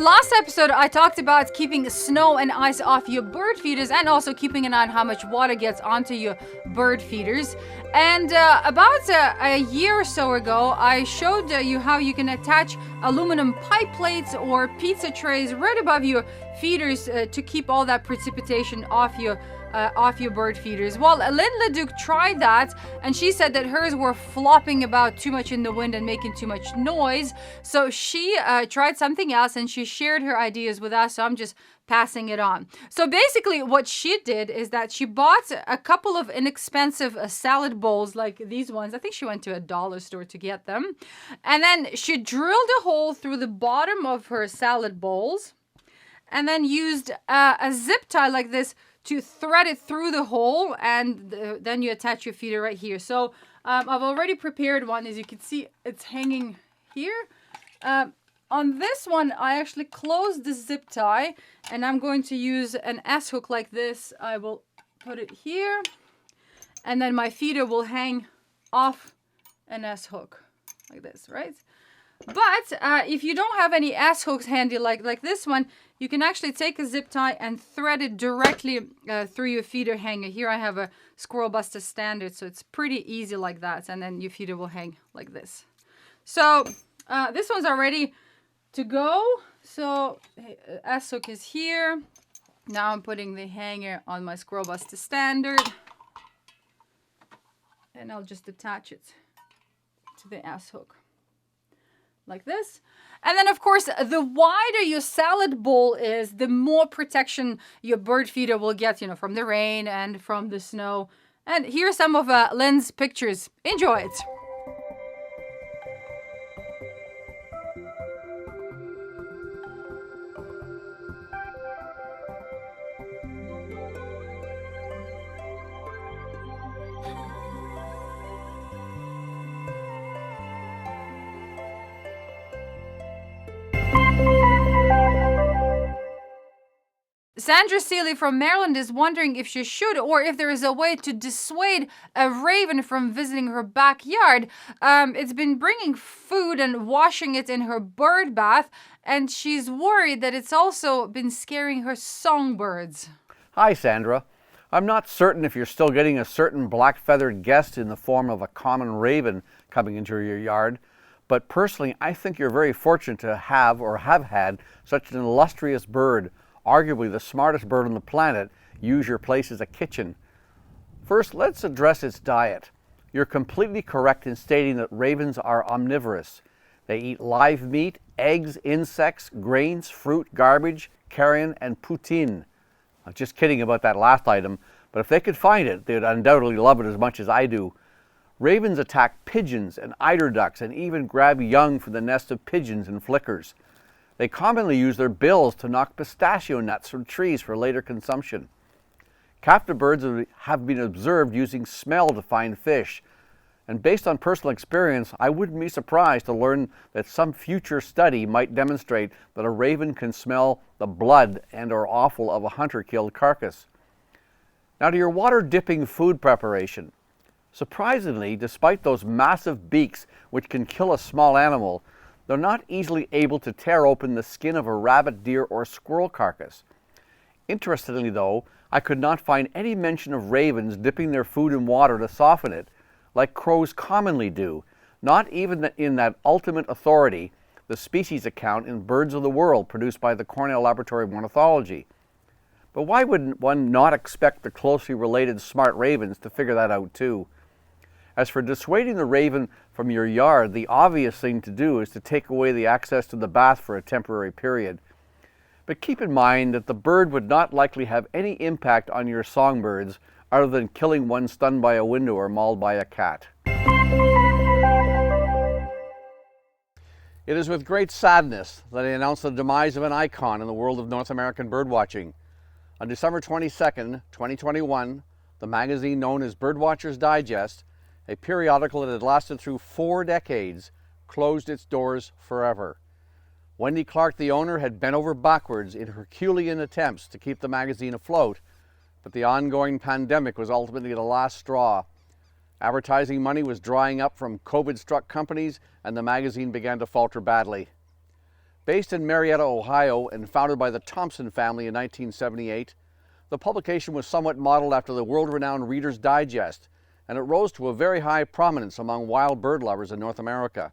last episode, I talked about keeping snow and ice off your bird feeders and also keeping an eye on how much water gets onto your bird feeders. And about a year or so ago, I showed you how you can attach aluminum pipe plates or pizza trays right above your feeders to keep all that precipitation off your bird feeders. Well, Lynn Leduc tried that, and she said that hers were flopping about too much in the wind and making too much noise. So she tried something else, and she shared her ideas with us. So I'm just passing it on. So basically what she did is that she bought a couple of inexpensive salad bowls like these ones. I think she went to a dollar store to get them. And then she drilled a hole through the bottom of her salad bowls and then used a zip tie like this to thread it through the hole, and then you attach your feeder right here. So I've already prepared one. As you can see, it's hanging here. On this one, I actually closed the zip tie, and I'm going to use an S-hook like this. I will put it here, and then my feeder will hang off an S-hook like this, right? But if you don't have any S-hooks handy like this one, you can actually take a zip tie and thread it directly through your feeder hanger. Here I have a Squirrel Buster Standard, so it's pretty easy like that. And then your feeder will hang like this. So this one's already to go. So S-hook is here. Now I'm putting the hanger on my Squirrel Buster Standard. And I'll just attach it to the S-hook like this. And then, of course, the wider your salad bowl is, the more protection your bird feeder will get, from the rain and from the snow. And here's some of Lynn's pictures. Enjoy it. Sandra Seeley from Maryland is wondering if she should, or if there is a way to dissuade a raven from visiting her backyard. It's been bringing food and washing it in her bird bath, and she's worried that it's also been scaring her songbirds. Hi, Sandra. I'm not certain if you're still getting a certain black-feathered guest in the form of a common raven coming into your yard, but personally, I think you're very fortunate to have or have had such an illustrious bird, arguably the smartest bird on the planet, use your place as a kitchen. First, let's address its diet. You're completely correct in stating that ravens are omnivorous. They eat live meat, eggs, insects, grains, fruit, garbage, carrion, and poutine. I'm just kidding about that last item, but if they could find it, they'd undoubtedly love it as much as I do. Ravens attack pigeons and eider ducks and even grab young from the nest of pigeons and flickers. They commonly use their bills to knock pistachio nuts from trees for later consumption. Captive birds have been observed using smell to find fish, and based on personal experience, I wouldn't be surprised to learn that some future study might demonstrate that a raven can smell the blood and/or offal of a hunter-killed carcass. Now to your water-dipping food preparation. Surprisingly, despite those massive beaks which can kill a small animal, they're not easily able to tear open the skin of a rabbit, deer, or squirrel carcass. Interestingly though, I could not find any mention of ravens dipping their food in water to soften it, like crows commonly do, not even in that ultimate authority, the species account in Birds of the World produced by the Cornell Laboratory of Ornithology. But why would one not expect the closely related smart ravens to figure that out too? As for dissuading the raven from your yard, the obvious thing to do is to take away the access to the bath for a temporary period. But keep in mind that the bird would not likely have any impact on your songbirds other than killing one stunned by a window or mauled by a cat. It is with great sadness that I announce the demise of an icon in the world of North American birdwatching. On December 22nd, 2021, the magazine known as Birdwatcher's Digest, a periodical that had lasted through 4 decades, closed its doors forever. Wendy Clark, the owner, had bent over backwards in Herculean attempts to keep the magazine afloat, but the ongoing pandemic was ultimately the last straw. Advertising money was drying up from COVID-struck companies, and the magazine began to falter badly. Based in Marietta, Ohio, and founded by the Thompson family in 1978, the publication was somewhat modeled after the world-renowned Reader's Digest, and it rose to a very high prominence among wild bird lovers in North America.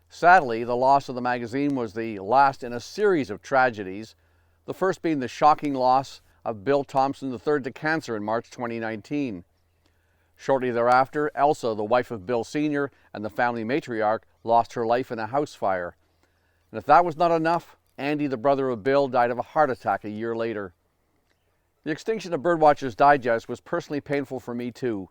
Sadly, the loss of the magazine was the last in a series of tragedies, the first being the shocking loss of Bill Thompson III to cancer in March 2019. Shortly thereafter, Elsa, the wife of Bill Sr. and the family matriarch, lost her life in a house fire. And if that was not enough, Andy, the brother of Bill, died of a heart attack a year later. The extinction of Birdwatcher's Digest was personally painful for me too.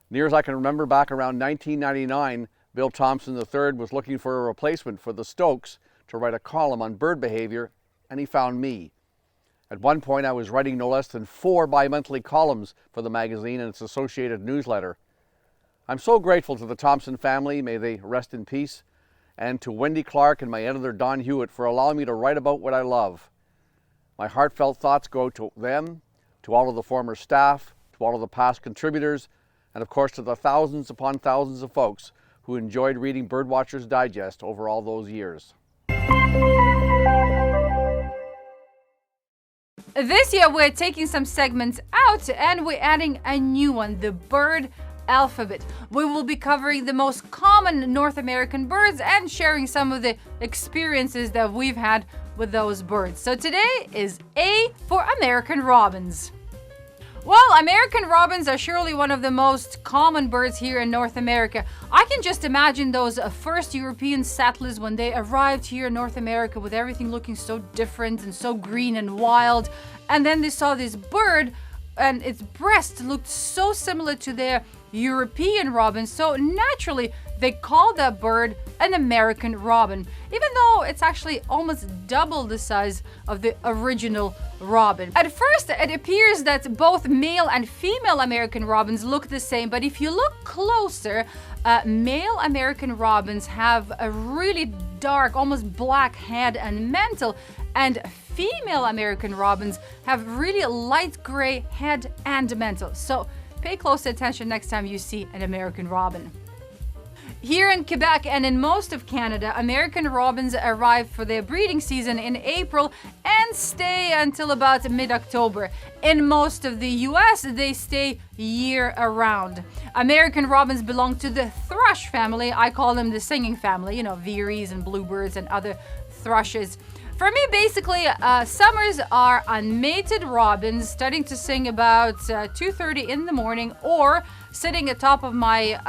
Near as I can remember, back around 1999, Bill Thompson III was looking for a replacement for the Stokes to write a column on bird behavior, and he found me. At one point, I was writing no less than 4 bi-monthly columns for the magazine and its associated newsletter. I'm so grateful to the Thompson family, may they rest in peace, and to Wendy Clark and my editor Don Hewitt for allowing me to write about what I love. My heartfelt thoughts go to them, to all of the former staff, to all of the past contributors, and of course to the thousands upon thousands of folks who enjoyed reading Birdwatcher's Digest over all those years. This year we're taking some segments out and we're adding a new one, the bird alphabet. We will be covering the most common North American birds and sharing some of the experiences that we've had with those birds. So today is A for American robins. Well, American robins are surely one of the most common birds here in North America. I can just imagine those first European settlers when they arrived here in North America with everything looking so different and so green and wild. And then they saw this bird and its breast looked so similar to their European robin, so naturally they called that bird an American robin, even though it's actually almost double the size of the original robin. At first, it appears that both male and female American robins look the same, but if you look closer, male American robins have a really dark, almost black head and mantle, and female American robins have really light gray head and mantle. So pay close attention next time you see an American robin. Here in Quebec and in most of Canada, American robins arrive for their breeding season in April and stay until about mid-October. In most of the US, they stay year-round. American robins belong to the thrush family. I call them the singing family, veeries and bluebirds and other thrushes. For me, basically, summers are unmated robins starting to sing about 2:30 in the morning, or sitting atop of my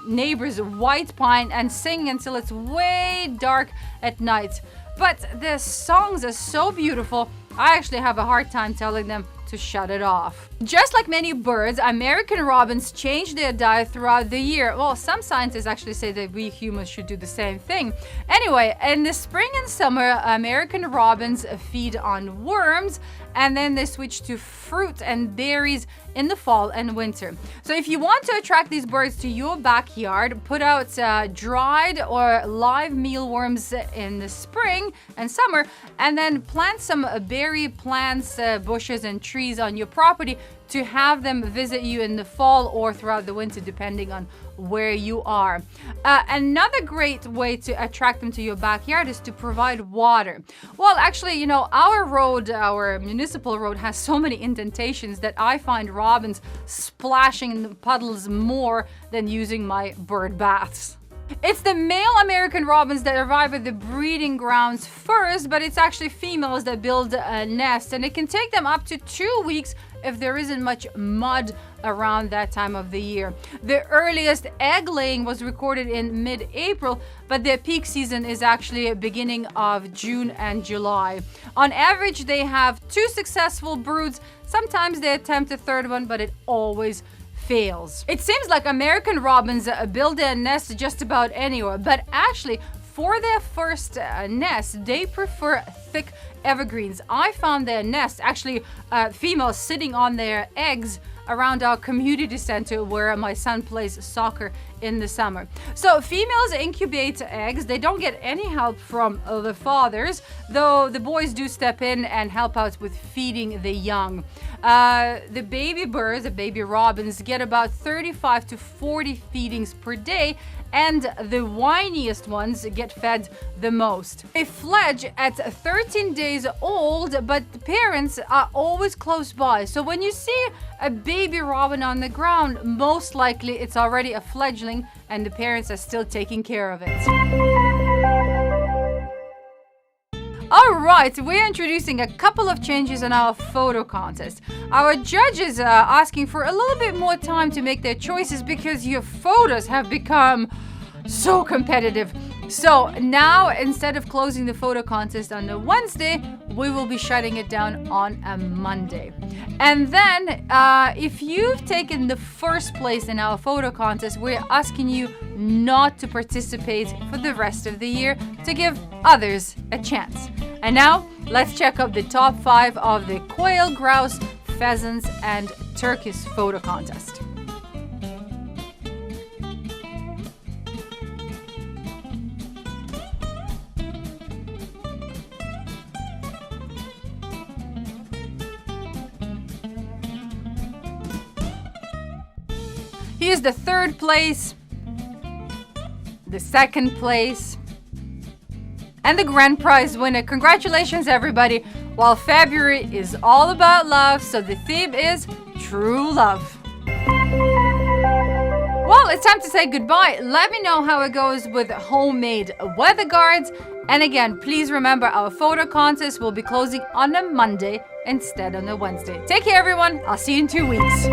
neighbor's white pine and singing until it's way dark at night. But the songs are so beautiful, I actually have a hard time telling them to shut it off. Just like many birds, American robins change their diet throughout the year. Well, some scientists actually say that we humans should do the same thing. Anyway, in the spring and summer, American robins feed on worms, and then they switch to fruit and berries in the fall and winter. So if you want to attract these birds to your backyard, put out dried or live mealworms in the spring and summer, and then plant some berry plants, bushes and trees on your property to have them visit you in the fall or throughout the winter, depending on where you are. Another great way to attract them to your backyard is to provide water. Well, actually, our municipal road has so many indentations that I find robins splashing in the puddles more than using my bird baths. It's the male American robins that arrive at the breeding grounds first, but it's actually females that build a nest, and it can take them up to 2 weeks if there isn't much mud around that time of the year. The earliest egg laying was recorded in mid-April, but their peak season is actually beginning of June and July. On average, they have 2 successful broods. Sometimes they attempt a third one, but it always fails. It seems like American robins build their nest just about anywhere, but actually for their first nest, they prefer thick evergreens. I found their nest, actually females sitting on their eggs around our community center where my son plays soccer in the summer. So females incubate eggs. They don't get any help from the fathers, though the boys do step in and help out with feeding the young. The baby birds, the baby robins, get about 35 to 40 feedings per day, and the whiniest ones get fed the most. They fledge at 13 days old, but the parents are always close by. So when you see a baby robin on the ground, most likely it's already a fledgling and the parents are still taking care of it. Alright, we're introducing a couple of changes in our photo contest. Our judges are asking for a little bit more time to make their choices because your photos have become so competitive. So now, instead of closing the photo contest on a Wednesday, we will be shutting it down on a Monday. And then, if you've taken the first place in our photo contest, we're asking you not to participate for the rest of the year to give others a chance. And now, let's check out the top 5 of the quail, grouse, pheasants, and turkeys photo contest. Here's the third place, the second place, and the grand prize winner. Congratulations, everybody. While February is all about love, so the theme is true love. Well, it's time to say goodbye. Let me know how it goes with homemade weather guards. And again, please remember our photo contest will be closing on a Monday instead of a Wednesday. Take care, everyone. I'll see you in 2 weeks.